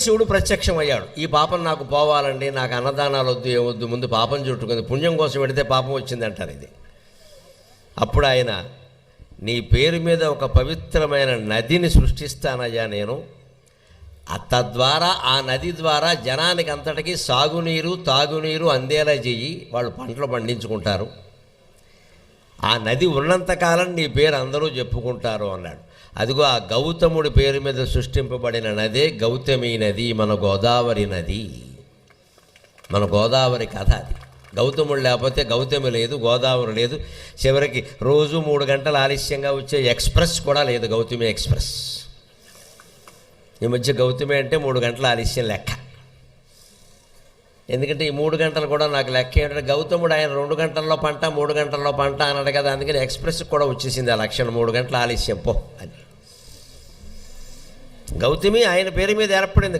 శివుడు ప్రత్యక్షమయ్యాడు. ఈ పాపం నాకు పోవాలండి, నాకు అన్నదానాలు వద్దు, ఏమొద్దు, ముందు పాపం చుట్టుకుంది, పుణ్యం కోసం పెడితే పాపం వచ్చింది అంటారు ఇది. అప్పుడు ఆయన, నీ పేరు మీద ఒక పవిత్రమైన నదిని సృష్టిస్తానయ్యా నేను, తద్వారా ఆ నది ద్వారా జనానికి అంతటికీ సాగునీరు తాగునీరు అందేలా చెయ్యి, వాళ్ళు పంటలు పండించుకుంటారు, ఆ నది ఉన్నంతకాలం నీ పేరు అందరూ చెప్పుకుంటారు అన్నాడు. అదిగో ఆ గౌతముడి పేరు మీద సృష్టింపబడిన నదే గౌతమి నది, మన గోదావరి నది, మన గోదావరి కథ అది. గౌతముడు లేకపోతే గౌతమి లేదు, గోదావరి లేదు, చివరికి రోజు 3 గంటలు ఆలస్యంగా వచ్చే ఎక్స్ప్రెస్ కూడా లేదు, గౌతమి ఎక్స్ప్రెస్. ఈ మధ్య గౌతమి అంటే 3 గంటల ఆలస్యం లెక్క. ఎందుకంటే ఈ 3 గంటలు కూడా నాకు లెక్క ఏంటంటే, గౌతముడు ఆయన 2 గంటల్లో పంట 3 గంటల్లో పంట అన్నాడు కదా, అందుకని ఎక్స్ప్రెస్ కూడా వచ్చేసింది ఆ లక్షణం, 3 గంటల ఆలస్యం పో అని. గౌతమి ఆయన పేరు మీద ఏర్పడింది.